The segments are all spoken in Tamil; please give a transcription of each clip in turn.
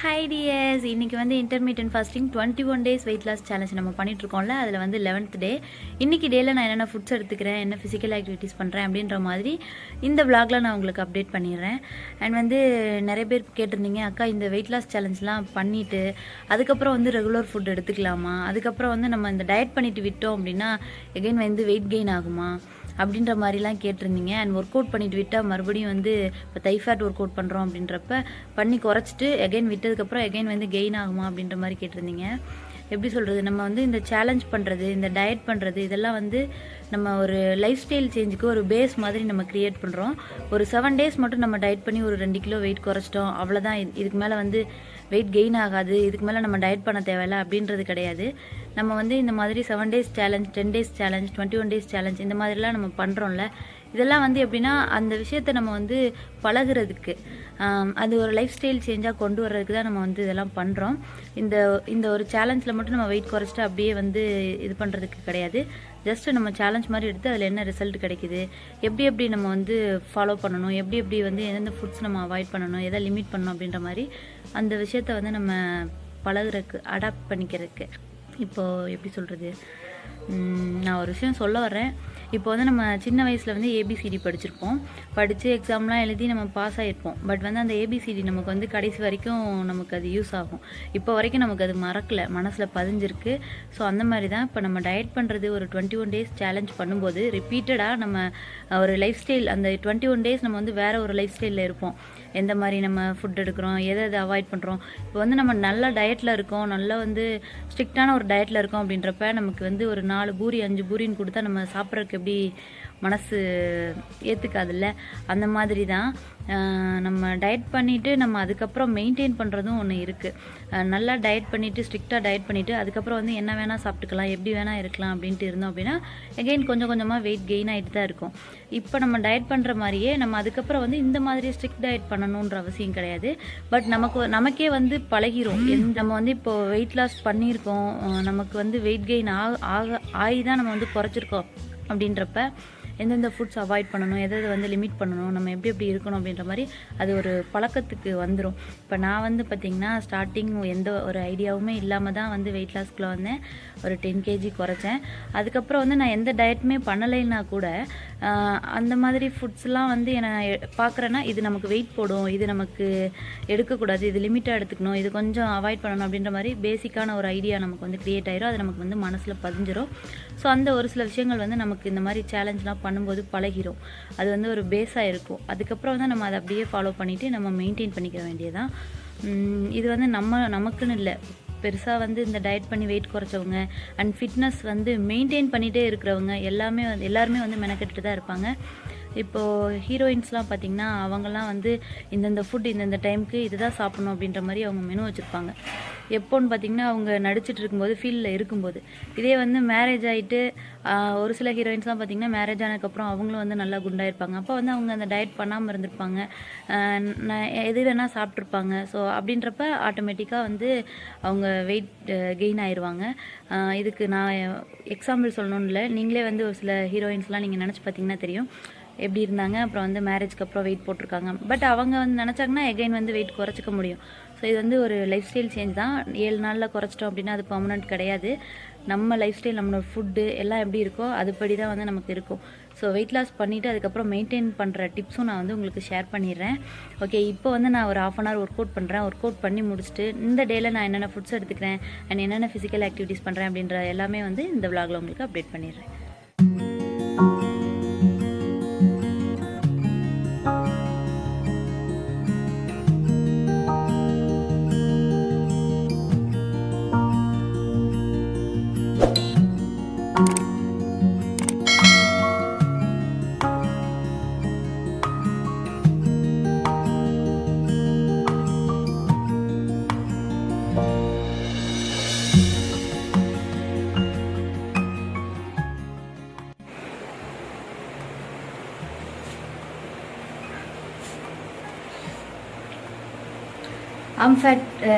ஹாய் டியர்ஸ், இன்றைக்கி வந்து intermediate fasting 21 days weight loss challenge நம்ம பண்ணிகிட்ருக்கோம்ல. அதில் வந்து 11th டே. இன்றைக்கி டேயில் நான் என்னென்ன ஃபுட்ஸ் எடுத்துக்கிறேன், என்ன ஃபிசிக்கல் ஆக்டிவிட்டீஸ் பண்ணுறேன் அப்படின்ற மாதிரி இந்த விளாகில் நான் உங்களுக்கு அப்டேட் பண்ணிடுறேன். அண்ட் வந்து நிறைய பேர் கேட்டிருந்தீங்க, அக்கா இந்த வெயிட் லாஸ் சேலஞ்செலாம் பண்ணிவிட்டு அதுக்கப்புறம் வந்து ரெகுலர் ஃபுட் எடுத்துக்கலாமா, அதுக்கப்புறம் வந்து நம்ம இந்த டயட் பண்ணிவிட்டு விட்டோம் அப்படின்னா எகைன் வந்து வெயிட் கெயின் ஆகுமா அப்படின்ற மாதிரிலாம் கேட்டிருந்தீங்க. அண்ட் ஒர்க் அவுட் பண்ணிட்டு விட்டால் மறுபடியும் வந்து இப்போ தைஃபேட் ஒர்க் அவுட் பண்ணுறோம் அப்படின்றப்ப பண்ணி குறைச்சிட்டு எகைன் விட்டதுக்கப்புறம் எகைன் வந்து கெயின் ஆகுமா அப்படின்ற மாதிரி கேட்டிருந்தீங்க. எப்படி சொல்கிறது, நம்ம வந்து இந்த சேலஞ்ச் பண்ணுறது, இந்த டயட் பண்ணுறது, இதெல்லாம் வந்து நம்ம ஒரு லைஃப் ஸ்டைல் சேஞ்சுக்கு ஒரு பேஸ் மாதிரி நம்ம க்ரியேட் பண்ணுறோம். ஒரு 7 டேஸ் மட்டும் நம்ம டயட் பண்ணி ஒரு 2 கிலோ வெயிட் குறைச்சிட்டோம், அவ்வளோதான். இதுக்கு மேலே வந்து வெயிட் கெயின் ஆகாது, இதுக்கு மேலே நம்ம டயட் பண்ண தேவையில்லை அப்படின்றது கிடையாது. நம்ம வந்து இந்த மாதிரி 7 days challenge, 10 days challenge, 21 days challenge இந்த மாதிரிலாம் நம்ம பண்ணுறோம்ல. இதெல்லாம் வந்து எப்படின்னா அந்த விஷயத்தை நம்ம வந்து பழகிறதுக்கு, அது ஒரு லைஃப் ஸ்டைல் சேஞ்சாக கொண்டு வர்றதுக்கு தான் நம்ம வந்து இதெல்லாம் பண்ணுறோம். இந்த ஒரு சேலஞ்சில் மட்டும் நம்ம வெயிட் குறைச்சிட்டு அப்படியே வந்து இது பண்ணுறதுக்கு கிடையாது. ஜஸ்ட் நம்ம சேலஞ்ச் மாதிரி எடுத்து அதில் என்ன ரிசல்ட் கிடைக்குது, எப்படி நம்ம வந்து ஃபாலோ பண்ணணும், எப்படி வந்து எந்தெந்த ஃபுட்ஸ் நம்ம அவாய்ட் பண்ணணும், எதை லிமிட் பண்ணணும் அப்படின்ற மாதிரி அந்த விஷயத்தை வந்து நம்ம பழகிறதுக்கு, அடாப்ட் பண்ணிக்கிறதுக்கு. இப்போது எப்படி சொல்கிறது, நான் ஒரு விஷயம் சொல்ல வரேன். இப்போ வந்து நம்ம சின்ன வயசில் வந்து ஏபிசிடி படிச்சிருப்போம், படித்து எக்ஸாம்லாம் எழுதி நம்ம பாஸ் ஆகிருப்போம். பட் வந்து அந்த ஏபிசிடி நமக்கு வந்து கடைசி வரைக்கும் நமக்கு அது யூஸ் ஆகும். இப்போ வரைக்கும் நமக்கு அது மறக்கலை, மனசில் பதிஞ்சிருக்கு. ஸோ அந்த மாதிரி தான் இப்போ நம்ம டயட் பண்ணுறது. ஒரு 21 டேஸ் சேலஞ்ச் பண்ணும்போது ரிப்பீட்டடாக நம்ம ஒரு லைஃப் ஸ்டைல், அந்த 21 டேஸ் நம்ம வந்து வேறு ஒரு லைஃப் ஸ்டைலில் இருப்போம். எந்த மாதிரி நம்ம ஃபுட் எடுக்கிறோம், எதை அவாய்ட் பண்ணுறோம். இப்போ வந்து நம்ம நல்ல டயட்டில் இருக்கோம், நல்லா வந்து ஸ்ட்ரிக்டான ஒரு டயட்டில் இருக்கோம் அப்படின்றப்ப நமக்கு வந்து ஒரு 4 பூரி 5 பூரின்னு கொடுத்தா நம்ம சாப்பிட்றதுக்கு எப்படி மனசு ஏற்றுக்காதில்ல. அந்த மாதிரி தான் நம்ம டயட் பண்ணிவிட்டு நம்ம அதுக்கப்புறம் மெயின்டைன் பண்ணுறதும் ஒன்று இருக்குது. நல்லா டயட் பண்ணிவிட்டு, ஸ்ட்ரிக்டாக டயட் பண்ணிவிட்டு அதுக்கப்புறம் வந்து என்ன வேணால் சாப்பிட்டுக்கலாம், எப்படி வேணால் இருக்கலாம் அப்படின்ட்டு இருந்தோம் அப்படின்னா எகெயின் கொஞ்சம் கொஞ்சமாக வெயிட் கெயின் ஆகிட்டு தான் இருக்கும். இப்போ நம்ம டயட் பண்ணுற மாதிரியே நம்ம அதுக்கப்புறம் வந்து இந்த மாதிரி ஸ்ட்ரிக்ட் டயட் பண்ணணுன்ற அவசியம் கிடையாது. பட் நமக்கே வந்து பழகிரும். நம்ம வந்து இப்போ வெயிட் லாஸ் பண்ணியிருக்கோம், நமக்கு வந்து வெயிட் கெயின் ஆகி தான் நம்ம வந்து குறைச்சிருக்கோம் அப்படின்றப்ப எந்தெந்த ஃபுட்ஸ் அவாய்ட் பண்ணணும், எதை வந்து லிமிட் பண்ணணும், நம்ம எப்படி இருக்கணும் அப்படின்ற மாதிரி அது ஒரு பழக்கத்துக்கு வந்துடும். இப்போ நான் வந்து பார்த்திங்கன்னா ஸ்டார்டிங் எந்த ஒரு ஐடியாவுமே இல்லாமல் தான் வந்து வெயிட் லாஸ்க்குள்ளே வந்தேன். ஒரு 10 kg குறைச்சேன். அதுக்கப்புறம் வந்து நான் எந்த டயட்டுமே பண்ணலைன்னா கூட அந்த மாதிரி ஃபுட்ஸ்லாம் வந்து நான் பார்க்குறேன்னா இது நமக்கு வெயிட் போடும், இது நமக்கு எடுக்கக்கூடாது, இது லிமிட்டாக எடுத்துக்கணும், இது கொஞ்சம் அவாய்ட் பண்ணணும் அப்படின்ற மாதிரி பேசிக்கான ஒரு ஐடியா நமக்கு வந்து க்ரியேட் ஆயிரும். அது நமக்கு வந்து மனசில் பதிஞ்சிரும். ஸோ அந்த ஒரு சில விஷயங்கள் வந்து நமக்கு இந்த மாதிரி சேலஞ்செலாம் பண்ணும்போது பழகிரும். அது வந்து ஒரு பேஸாக இருக்கும். அதுக்கப்புறம் தான் நம்ம அதை அப்படியே ஃபாலோ பண்ணிவிட்டு நம்ம மெயின்டைன் பண்ணிக்க வேண்டியதான். இது வந்து நமக்குன்னு இல்லை, பெருசாக வந்து இந்த டயட் பண்ணி வெயிட் குறைச்சவங்க அண்ட் ஃபிட்னஸ் வந்து மெயின்டைன் பண்ணிகிட்டே இருக்கிறவங்க எல்லாருமே வந்து மெனக்கெட்டு தான் இருப்பாங்க. இப்போது ஹீரோயின்ஸ்லாம் பார்த்திங்கன்னா அவங்கெல்லாம் வந்து இந்தந்த ஃபுட் இந்தந்த டைமுக்கு இதுதான் சாப்பிடணும் அப்படின்ற மாதிரி அவங்க மெனு வச்சுருப்பாங்க. எப்போன்னு பார்த்திங்கன்னா அவங்க நடிச்சிட்டு இருக்கும்போது, ஃபீல்டில் இருக்கும்போது. இதே வந்து மேரேஜ் ஆகிட்டு ஒரு சில ஹீரோயின்ஸ்லாம் பார்த்திங்கன்னா மேரேஜ் ஆனதுக்கப்புறம் அவங்களும் வந்து நல்லா குண்டாயிருப்பாங்க. அப்போ வந்து அவங்க அந்த டயட் பண்ணாமல் இருந்திருப்பாங்க, எது வேணால் சாப்பிட்ருப்பாங்க. ஸோ அப்படின்றப்ப ஆட்டோமேட்டிக்காக வந்து அவங்க வெயிட் கெயின் ஆயிடுவாங்க. இதுக்கு நான் எக்ஸாம்பிள் சொல்லணும்னு இல்லை, நீங்களே வந்து ஒரு சில ஹீரோயின்ஸ்லாம் நீங்கள் நினச்சி பார்த்தீங்கன்னா தெரியும் எப்படி இருந்தாங்க. அப்புறம் வந்து மேரேஜ்க்கு அப்புறம் வெயிட் போட்டிருக்காங்க. பட் அவங்க வந்து நினச்சாங்கன்னா எகைன் வந்து வெயிட் குறைச்சிக்க முடியும். ஸோ இது வந்து ஒரு லைஃப் ஸ்டைல் சேஞ்ச் தான். 7 நாளில் குறைச்சிட்டோம் அப்படின்னா அது பர்மனெண்ட் கிடையாது. நம்ம லைஃப் ஸ்டைல், நம்மளோட ஃபுட்டு எல்லாம் எப்படி இருக்கோ அதுபடி தான் வந்து நமக்கு இருக்கும். ஸோ வெயிட் லாஸ் பண்ணிவிட்டு அதுக்கப்புறம் மெயின்டைன் பண்ணுற டிப்ஸும் நான் வந்து உங்களுக்கு ஷேர் பண்ணிடுறேன். ஓகே, இப்போ வந்து நான் ஒரு 1/2 hour ஒர்க் அவுட் பண்ணுறேன். ஒர்க் அவுட் பண்ணி முடிச்சுட்டு இந்த டேயில் நான் என்னென்ன ஃபுட்ஸ் எடுத்துக்கிறேன் அண்ட் என்னென்ன ஃபிசிக்கல் ஆக்டிவிட்டீஸ் பண்ணுறேன் அப்படின்ற எல்லாமே வந்து இந்த விளாகில் உங்களுக்கு அப்டேட் பண்ணிடுறேன். ஃபேட்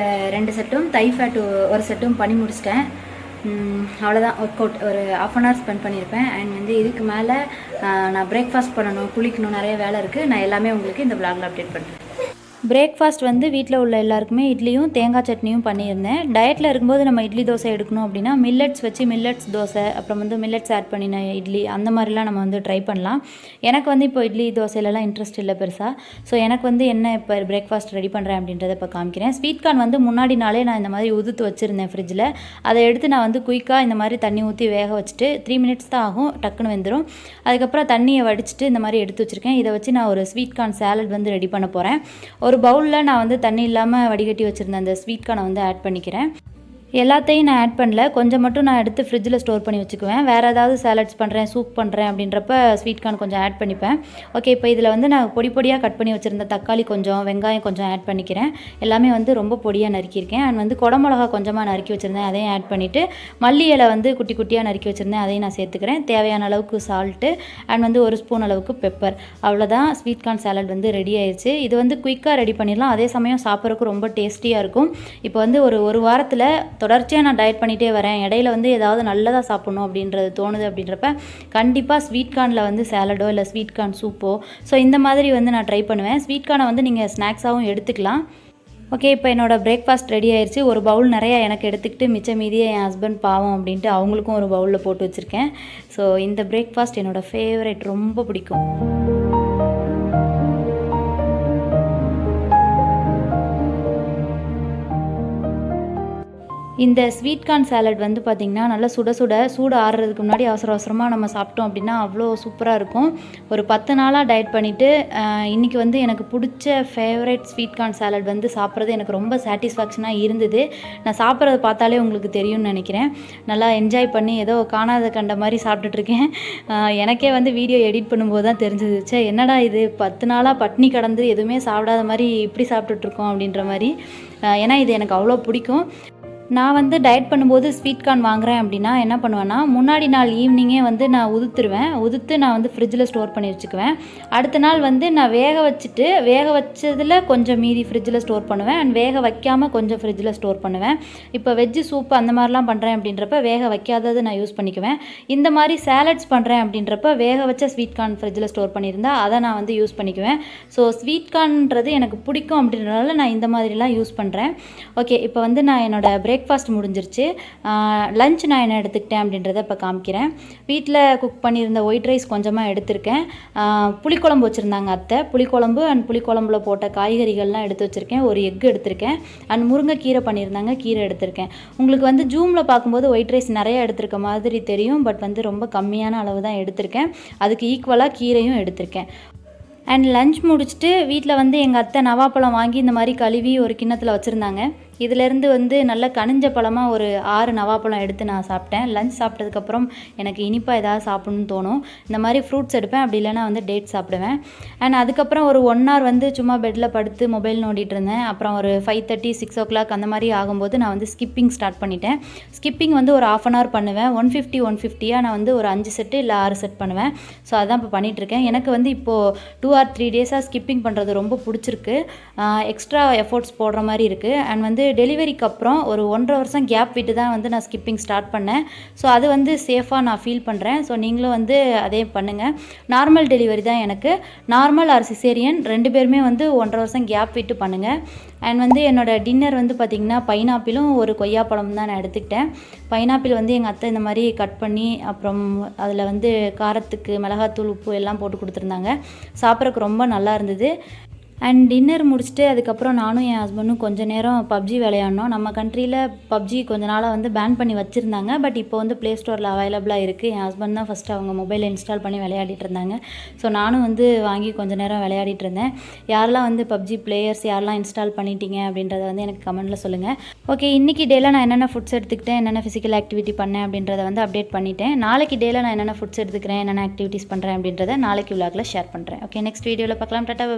2 செட்டும், தை ஃபேட் 1 செட்டும் பண்ணி முடிச்சிட்டேன். அவ்வளோதான். ஒர்க் அவுட் ஒரு 1/2 hour ஸ்பெண்ட் பண்ணியிருப்பேன். அண்ட் வந்து இதுக்கு மேலே நான் பிரேக்ஃபாஸ்ட் பண்ணணும், குளிக்கணும், நிறைய வேலை இருக்குது. நான் எல்லாமே உங்களுக்கு இந்த விளாகில் அப்டேட் பண்ணுறேன். பிரேக்ஃபாஸ்ட் வந்து வீட்டில் உள்ள எல்லாருக்குமே இட்லியும் தேங்காய் சட்னியும் பண்ணியிருந்தேன். டயட்டில் இருக்கும்போது நம்ம இட்லி தோசை எடுக்கணும் அப்படின்னா மில்லட்ஸ் வச்சு மில்லட்ஸ் தோசை, அப்புறம் வந்து மில்லட்ஸ் ஆட் பண்ணின இட்லி, அந்த மாதிரிலாம் நம்ம வந்து ட்ரை பண்ணலாம். எனக்கு வந்து இப்போ இட்லி தோசையிலலாம் இன்ட்ரெஸ்ட் இல்லை பெருசாக. ஸோ எனக்கு வந்து என்ன இப்போ பிரேக்ஃபாஸ்ட் ரெடி பண்ணுறேன் அப்படின்றத இப்போ காமிக்கிறேன். ஸ்வீட் கார்ன் வந்து முன்னாடி நாளே நான் இந்த மாதிரி உதுத்து வச்சுருந்தேன் ஃப்ரிட்ஜில். அதை எடுத்து நான் வந்து குயிக்காக இந்த மாதிரி தண்ணி ஊற்றி வேக வச்சுட்டு 3 மினிட்ஸ் தான் ஆகும், டக்குன்னு வெந்துடும். அதுக்கப்புறம் தண்ணியை வடிச்சிட்டு இந்த மாதிரி எடுத்து வச்சுருக்கேன். இதை வச்சு நான் ஒரு ஸ்வீட் கார்ன் சாலட் வந்து ரெடி பண்ண போகிறேன். ஒரு பவுலில் நான் வந்து தண்ணி இல்லாமல் வடிகட்டி வச்சுருந்தேன் அந்த ஸ்வீட் கார்னை வந்து ஆட் பண்ணிக்கிறேன். எல்லாத்தையும் நான் ஆட் பண்ணல, கொஞ்சம் மட்டும் நான் எடுத்து ஃப்ரிட்ஜில் ஸ்டோர் பண்ணி வச்சுக்குவேன். வேறு ஏதாவது சாலட்ஸ் பண்ணுறேன், சூப் பண்ணுறேன் அப்படின்றப்ப ஸ்வீட் கார்ன் கொஞ்சம் ஆட் பண்ணிப்பேன். ஓகே, இப்போ இதில் வந்து நான் பொடி பொடியாக கட் பண்ணி வச்சுருந்த தக்காளி கொஞ்சம், வெங்காயம் கொஞ்சம் ஆட் பண்ணிக்கிறேன். எல்லாமே வந்து ரொம்ப பொடியாக நறுக்கியிருக்கேன். அண்ட் வந்து குடமிளகா கொஞ்சமாக நறுக்கி வச்சுருந்தேன், அதையும் ஆட் பண்ணிவிட்டு மல்லி இலை வந்து குட்டி குட்டியாக நறுக்கி வச்சுருந்தேன், அதையும் நான் சேர்த்துக்கிறேன். தேவையான அளவுக்கு சால்ட்டு அண்ட் வந்து 1 ஸ்பூன் அளவுக்கு பெப்பர். அவ்வளோதான், ஸ்வீட் கார்ன் சாலட் வந்து ரெடி ஆயிடுச்சு. இது வந்து குயிக்காக ரெடி பண்ணிடலாம், அதே சமயம் சாப்பிட்றதுக்கு ரொம்ப டேஸ்டியாக இருக்கும். இப்போ வந்து ஒரு வாரத்தில் தொடர்ச்சியாக நான் டயட் பண்ணிகிட்டே வரேன், இடையில வந்து ஏதாவது நல்லதாக சாப்பிட்ணும் அப்படின்றது தோணுது. அப்படின்றப்ப கண்டிப்பாக ஸ்வீட் கார்னில் வந்து சாலடோ இல்லை ஸ்வீட் கார்ன் சூப்போ, ஸோ இந்த மாதிரி வந்து நான் ட்ரை பண்ணுவேன். ஸ்வீட் கார்னை வந்து நீங்கள் ஸ்நாக்ஸாகவும் எடுத்துக்கலாம். ஓகே, இப்போ என்னோடய பிரேக்ஃபாஸ்ட் ரெடி ஆயிடுச்சு. ஒரு பவுல் நிறையா எனக்கு எடுத்துக்கிட்டு மிச்ச மீதியே என் ஹஸ்பண்ட் பாவம் அப்படின்ட்டு அவங்களுக்கும் ஒரு பவுலில் போட்டு வச்சுருக்கேன். ஸோ இந்த பிரேக்ஃபாஸ்ட் என்னோடய ஃபேவரட், ரொம்ப பிடிக்கும். இந்த ஸ்வீட் கார்ன் சாலட் வந்து பார்த்திங்கன்னா நல்லா சூடு ஆறுறதுக்கு முன்னாடி அவசரமாக நம்ம சாப்பிட்டோம் அப்படின்னா அவ்வளோ சூப்பராக இருக்கும். ஒரு 10 நாளாக டயட் பண்ணிவிட்டு இன்றைக்கி வந்து எனக்கு பிடிச்ச ஃபேவரட் ஸ்வீட் கார்ன் சாலட் வந்து சாப்பிட்றது எனக்கு ரொம்ப சாட்டிஸ்ஃபேக்ஷனாக இருந்தது. நான் சாப்பிட்றத பார்த்தாலே உங்களுக்கு தெரியும்னு நினைக்கிறேன். நல்லா என்ஜாய் பண்ணி ஏதோ காணாத கண்ட மாதிரி சாப்பிட்டுட்ருக்கேன். எனக்கே வந்து வீடியோ எடிட் பண்ணும்போது தான் தெரிஞ்சிச்சு, என்னடா இது 10 நாளாக பட்னி கடந்து எதுவுமே சாப்பிடாத மாதிரி இப்படி சாப்பிட்டுட்ருக்கோம் அப்படின்ற மாதிரி. ஏன்னா இது எனக்கு அவ்வளோ பிடிக்கும். நான் வந்து டயட் பண்ணும்போது ஸ்வீட் கார்ன் வாங்குறேன் அப்படின்னா என்ன பண்ணுவேன்னா, முன்னாடி நாள் ஈவினிங்கே வந்து நான் உதுத்து நான் வந்து ஃப்ரிட்ஜில் ஸ்டோர் பண்ணி வச்சுக்குவேன். அடுத்த நாள் வந்து நான் வேக வச்சதில் கொஞ்சம் மீதி ஃப்ரிட்ஜில் ஸ்டோர் பண்ணுவேன், அண்ட் வேக வைக்காமல் கொஞ்சம் ஃப்ரிட்ஜில் ஸ்டோர் பண்ணுவேன். இப்போ வெஜ்ஜு சூப்பு அந்த மாதிரிலாம் பண்ணுறேன் அப்படின்றப்ப வேக வைக்காதது நான் யூஸ் பண்ணிக்குவேன். இந்த மாதிரி சாலட்ஸ் பண்ணுறேன் அப்படின்றப்ப வேக வச்ச ஸ்வீட் கார்ன் ஃப்ரிட்ஜில் ஸ்டோர் பண்ணியிருந்தா அதை நான் வந்து யூஸ் பண்ணிக்குவேன். ஸோ ஸ்வீட் கார்ன்றது எனக்கு பிடிக்கும் அப்படின்றனால நான் இந்த மாதிரிலாம் யூஸ் பண்ணுறேன். ஓகே, இப்போ வந்து நான் என்னோடய பிரேக்ஃபாஸ்ட் முடிஞ்சிருச்சு. லஞ்ச் நான் என்ன எடுத்துக்கிட்டேன் அப்படின்றத இப்போ காமிக்கிறேன். வீட்டில் குக் பண்ணியிருந்த ஒயிட் ரைஸ் கொஞ்சமாக எடுத்திருக்கேன். புளிக்குழம்பு வச்சுருந்தாங்க அத்தை, புளிக்குழம்பு அண்ட் புளிக்குழம்புல போட்ட காய்கறிகள்லாம் எடுத்து வச்சுருக்கேன். ஒரு எக் எடுத்திருக்கேன் அண்ட் முருங்கைக்கீரை பண்ணியிருந்தாங்க, கீரை எடுத்திருக்கேன். உங்களுக்கு வந்து ஜூமில் பார்க்கும்போது ஒயிட் ரைஸ் நிறையா எடுத்திருக்க மாதிரி தெரியும், பட் வந்து ரொம்ப கம்மியான அளவு தான் எடுத்திருக்கேன். அதுக்கு ஈக்குவலாக கீரையும் எடுத்திருக்கேன். அண்ட் லஞ்ச் முடிச்சுட்டு வீட்டில் வந்து எங்கள் அத்தை நவாப்பழம் வாங்கி இந்த மாதிரி கழுவி ஒரு கிண்ணத்தில் வச்சுருந்தாங்க. இதிலேருந்து வந்து நல்ல கனிஞ்ச பழமாக ஒரு 6 நவாப்பழம் எடுத்து நான் சாப்பிட்டேன். லஞ்ச் சாப்பிட்டதுக்கப்புறம் எனக்கு இனிப்பாக ஏதாவது சாப்பிட்ணுன்னு தோணும். இந்த மாதிரி ஃப்ரூட்ஸ் எடுப்பேன், அப்படி இல்லைனா வந்து டேட் சாப்பிடுவேன். அண்ட் அதுக்கப்புறம் ஒரு 1 hour வந்து சும்மா பெட்டில் படுத்து மொபைல் நோண்டிகிட்டு இருந்தேன். அப்புறம் ஒரு 5:30 6 o'clock அந்த மாதிரி ஆகும்போது நான் வந்து ஸ்கிப்பிங் ஸ்டார்ட் பண்ணிட்டேன். ஸ்கிப்பிங் வந்து ஒரு 1/2 hour பண்ணுவேன். 150 நான் வந்து ஒரு 5 செட்டு இல்லை 6 செட் பண்ணுவேன். ஸோ அதான் இப்போ பண்ணிகிட்ருக்கேன். எனக்கு வந்து இப்போது 2 or 3 days ஸ்கிப்பிங் பண்ணுறது ரொம்ப பிடிச்சிருக்கு. எக்ஸ்ட்ரா எஃபோர்ட்ஸ் போடுற மாதிரி இருக்குது. அண்ட் வந்து டெலிவரிக்கு அப்புறம் ஒரு 1.5 வருஷம் கேப் விட்டு தான் வந்து நான் ஸ்கிப்பிங் ஸ்டார்ட் பண்ணேன். ஸோ அது வந்து சேஃபாக நான் ஃபீல் பண்ணுறேன். ஸோ நீங்களும் வந்து அதே பண்ணுங்கள். நார்மல் டெலிவரி தான் எனக்கு. நார்மல் ஆர் சிசேரியன் 2 பேருமே வந்து 1.5 வருஷம் கேப் விட்டு பண்ணுங்கள். அண்ட் வந்து என்னோடய டின்னர் வந்து பார்த்திங்கன்னா பைனாப்பிளும் ஒரு கொய்யாப்பழம் தான் நான் எடுத்துக்கிட்டேன். பைனாப்பிள் வந்து எங்கள் அத்தை இந்த மாதிரி கட் பண்ணி அப்புறம் அதில் வந்து காரத்துக்கு மிளகாத்தூள், உப்பு எல்லாம் போட்டு கொடுத்துருந்தாங்க. சாப்பிட்றதுக்கு ரொம்ப நல்லா இருந்தது. அண்ட் டின்னர் முடிச்சுட்டு அதுக்கப்புறம் நானும் என் ஹஸ்பண்டும் கொஞ்சம் நேரம் பப்ஜி விளையாடினோம். நம்ம கண்ட்ரியில் பப்ஜி கொஞ்ச நாளாக வந்து பேன் பண்ணி வச்சுருந்தாங்க, பட் இப்போ வந்து ப்ளே ஸ்டோரில் அவைலபிளாக இருக்குது. என் ஹஸ்பண்ட் தான் ஃபஸ்ட்டு அவங்க மொபைலில் இன்ஸ்டால் பண்ணி விளையாடிட்டு இருந்தாங்க. ஸோ நானும் வந்து வாங்கி கொஞ்சம் நேரம் விளையாடிட்டு இருந்தேன். யாரெல்லாம் வந்து பப்ஜி பிளேயர்ஸ் யாரெல்லாம் இன்ஸ்டால் பண்ணிட்டீங்க அப்படின்றத வந்து எனக்கு கமெண்ட்டில் சொல்லுங்கள். ஓகே, இன்றைக்கி டேயில் நான் என்னென்ன ஃபுட்ஸ் எடுத்துக்கிட்டேன், என்னென்ன ஃபிசிக்கல் ஆக்டிவிட்டி பண்ணேன் அப்படின்றத வந்து அப்டேட் பண்ணிட்டேன். நாளைக்கு டேயில் நான் என்னென்ன ஃபுட்ஸ் எடுத்துக்கிறேன், என்னென்ன ஆக்டிவிட்டீஸ் பண்ணுறேன் அப்படின்றத நாளைக்கு விலாகில் ஷேர் பண்ணுறேன். ஓகே, நெக்ஸ்ட் வீடியோவில் பார்க்கலாம். டாடா.